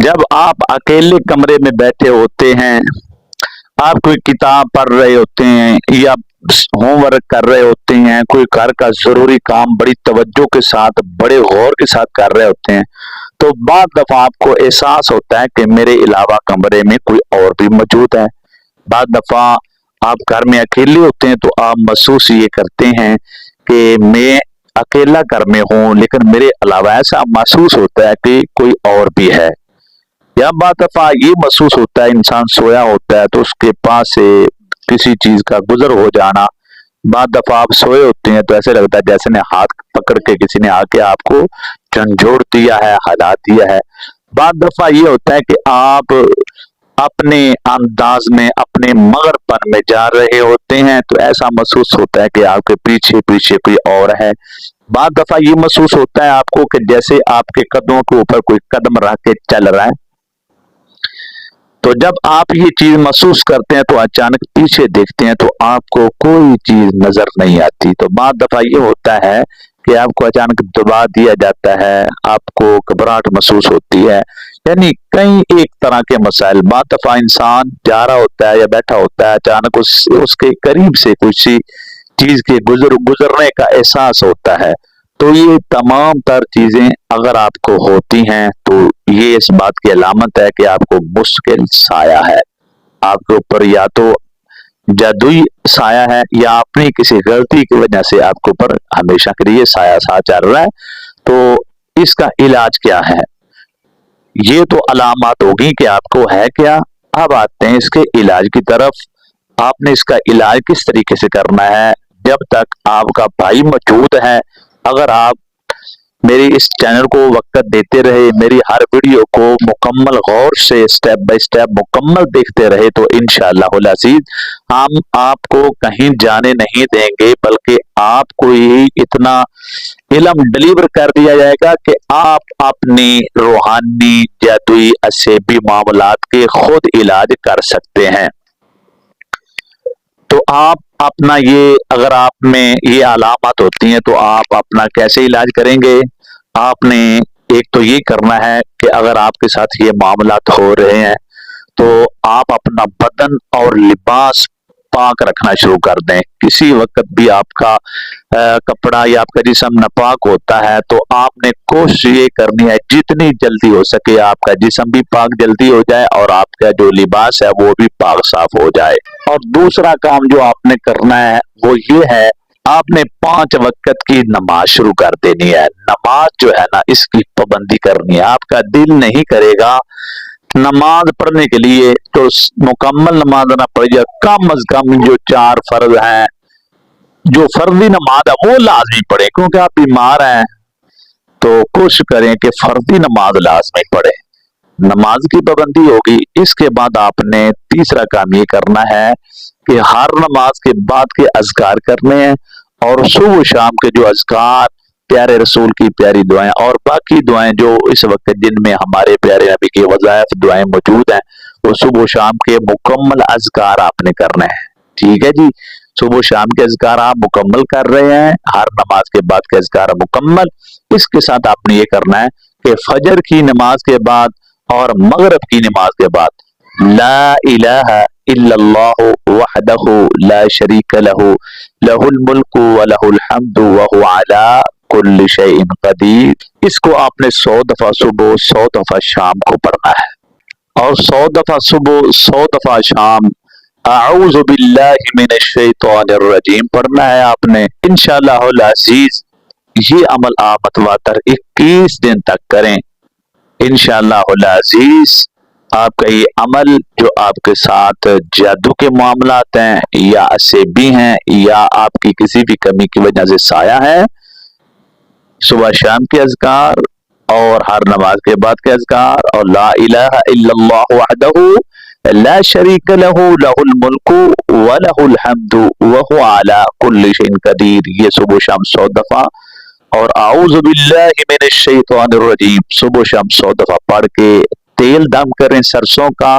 जब आप अकेले कमरे में बैठे होते हैं, आप कोई किताब पढ़ रहे होते हैं या होमवर्क कर रहे होते हैं, कोई घर का जरूरी काम बड़ी तवज्जो के साथ बड़े गौर के साथ कर रहे होते हैं, तो बाद दफा आपको एहसास होता है कि मेरे अलावा कमरे में कोई और भी मौजूद है। बाद दफा आप घर में अकेले होते हैं तो आप महसूस ये करते हैं कि मैं अकेला घर में हूँ, लेकिन मेरे अलावा ऐसा महसूस होता है कि कोई और भी है। या बाद दफा ये महसूस होता है, इंसान सोया होता है तो उसके पास से किसी चीज का गुजर हो जाना। बाद दफा आप सोए होते हैं तो ऐसे लगता है जैसे ने हाथ पकड़ के किसी ने आके आपको झंझोड़ दिया है, हिला दिया है। बाद दफा ये होता है कि आप अपने अंदाज में अपने मगरपन में जा रहे होते हैं तो ऐसा महसूस होता है कि आपके पीछे पीछे कोई और है। बाद दफा ये महसूस होता है आपको कि जैसे आपके कदमों के ऊपर कोई कदम रख के चल रहा है। तो जब आप ये चीज महसूस करते हैं तो अचानक पीछे देखते हैं तो आपको कोई चीज नजर नहीं आती। तो बाद दफा ये होता है कि आपको अचानक दबा दिया जाता है, आपको घबराहट महसूस होती है, यानी कई एक तरह के मसाइल। बाद दफा इंसान जा रहा होता है या बैठा होता है, अचानक उसके करीब से किसी चीज के गुजरने का एहसास होता है। तो ये तमाम तर चीजें अगर आपको होती हैं तो ये इस बात की अलामत है कि आपको मुश्किल साया है, आपके ऊपर या तो जादुई साया है या अपनी किसी गलती की वजह से आपके ऊपर हमेशा के लिए साया सा चल रहा है। तो इसका इलाज क्या है? ये तो अलामत होगी कि आपको है क्या। अब आते हैं इसके इलाज की तरफ। आपने इसका इलाज किस तरीके से करना है? जब तक आपका भाई मौजूद है, अगर आप मेरी इस चैनल को वक्त देते रहे, मेरी हर वीडियो को मुकम्मल गौर से स्टेप बाय स्टेप मुकम्मल देखते रहे, तो इंशाअल्लाह अज़ीज हम आपको कहीं जाने नहीं देंगे, बल्कि आपको ही इतना इल्म डिलीवर कर दिया जाएगा कि आप अपनी रूहानी जादुई असेबी मामलात के खुद इलाज कर सकते हैं। तो आप अपना ये, अगर आप में ये अलामत होती हैं तो आप अपना कैसे इलाज करेंगे? आपने एक तो ये करना है कि अगर आपके साथ ये मामलात हो रहे हैं तो आप अपना बदन और लिबास पाक रखना शुरू कर दें। किसी वक्त भी आपका कपड़ा या आपका जिस्म नापाक होता है तो आपने कोशिश ये करनी है जितनी जल्दी हो सके आपका जिस्म भी पाक जल्दी हो जाए और आपका जो लिबास है वो भी पाक साफ हो जाए। और दूसरा काम जो आपने करना है वो ये है, आपने 5 वक्त की नमाज शुरू कर देनी है। नमाज जो है ना, इसकी पाबंदी करनी है। आपका दिल नहीं करेगा नमाज पढ़ने के लिए तो मुकम्मल नमाज ना पढ़िए, कम अज कम जो 4 फर्ज हैं, जो फर्जी नमाज है वो लाजमी पढ़े। क्योंकि आप बीमार हैं तो कोशिश करें कि फर्जी नमाज लाजमी पढ़े। नमाज की पाबंदी होगी। इसके बाद आपने तीसरा काम ये करना है कि हर नमाज के बाद के अज़कार करने हैं और सुबह शाम के जो अज़कार, प्यारे रसूल की प्यारी दुआएं और बाकी दुआएं जो इस वक्त जिनमें हमारे प्यारे नबी की वज़ाइफ दुआएं मौजूद हैं, वो सुबह शाम के मुकम्मल अज़कार आपने करने हैं। ठीक है जी, सुबह शाम के अज़कार आप मुकम्मल कर रहे हैं, हर नमाज के बाद के अज़कार मुकम्मल। इसके साथ आपने ये करना है कि फजर की नमाज के बाद और मगरिब की नमाज के बाद ला इलाहा इल्लल्लाहु वहदहु ला शरीका लहु लहुल मुल्कु व लहुल हम्दु व हुवा अला कुल्लि शैइन कदीर, इसको आपने 100 दफा सुबह 100 दफा शाम को पढ़ना है। और 100 दफा सुबह 100 दफा शाम अऊज़ु बिल्लाहि मिनश शैतानिर रजीम पढ़ना है आपने। इंशाअल्लाह अज़ीज ये अमल आप मतवातर 21 दिन तक करें। इंशाअल्लाह अज़ीज आपका ये अमल जो आपके साथ जादू के मामलात हैं या असेबी हैं या आपकी किसी भी कमी की वजह से साया है, सुबह शाम के अज़कार और हर नमाज के बाद के अज़कार और ला इलाहा इल्लल्लाहु वहदहु ला शरीका लहु लहुल मुल्कु व लहुल हम्दु व हुवा अला कुल्लि शैइन कदीर, ये सुबह शाम 100 दफा और आऊज़ु बिल्लाहि मिनश शैतानिर रजीम सुबह शाम 100 दफा पढ़ के तेल दम करें, सरसों का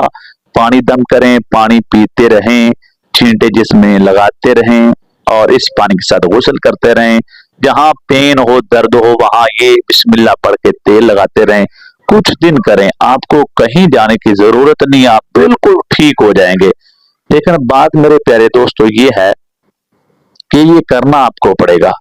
पानी दम करें, पानी पीते रहें, छींटे जिसमें लगाते रहें और इस पानी के साथ गुस्ल करते रहें। जहां पेन हो, दर्द हो, वहां ये बिस्मिल्लाह पढ़ के तेल लगाते रहें। कुछ दिन करें, आपको कहीं जाने की जरूरत नहीं, आप बिल्कुल ठीक हो जाएंगे। लेकिन बात मेरे प्यारे दोस्तों ये है कि ये करना आपको पड़ेगा।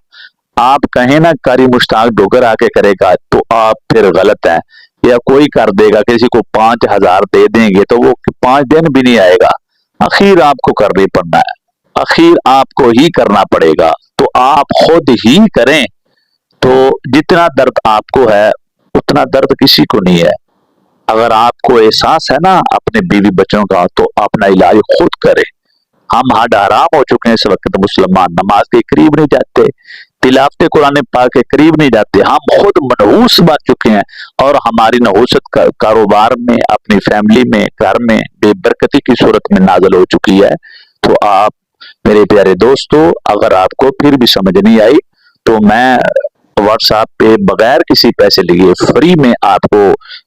आप कहें ना कारी मुश्ताक डोगर आके करेगा तो आप फिर गलत है, या कोई कर देगा, किसी को 5,000 दे देंगे तो वो 5 दिन भी नहीं आएगा। आखिर आपको करनी पड़ना है, आखिर आपको ही करना पड़ेगा। तो आप खुद ही करें। तो जितना दर्द आपको है उतना दर्द किसी को नहीं है। अगर आपको एहसास है ना अपने बीवी बच्चों का, तो अपना इलाज खुद करें। हम हड हराम हो चुके हैं इस वक्त, मुसलमान नमाज के करीब नहीं जाते, तिलावत कुरान पाक के करीब नहीं जाते, हम खुद मनहूस बन चुके हैं। और हमारी नहूसत कारोबार में, अपनी फैमिली में, घर में बेबरकती की सूरत में नाजल हो चुकी है। तो आप मेरे प्यारे दोस्तों, अगर आपको फिर भी समझ नहीं आई तो मैं व्हाट्सएप पे बगैर किसी पैसे लिए फ्री में आपको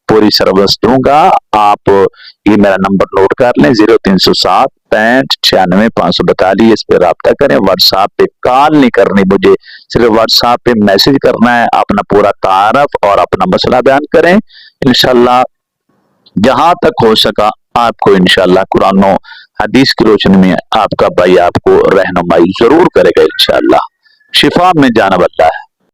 पूरी सर्विस दूंगा। आप ये मेरा नंबर नोट कर लें, 0307 65 96 542। इस पे राब्ता करें। व्हाट्सएप पे कॉल नहीं करनी मुझे, सिर्फ व्हाट्सएप पे मैसेज करना है, अपना पूरा तारफ और अपना मसला बयान करें। इंशाल्लाह जहां तक हो सका आपको इंशाल्लाह कुरान और हदीस की रोशनी में आपका भाई आपको रहनुमाई जरूर करेगा इंशाल्लाह। शिफा में जाना बल्ला है।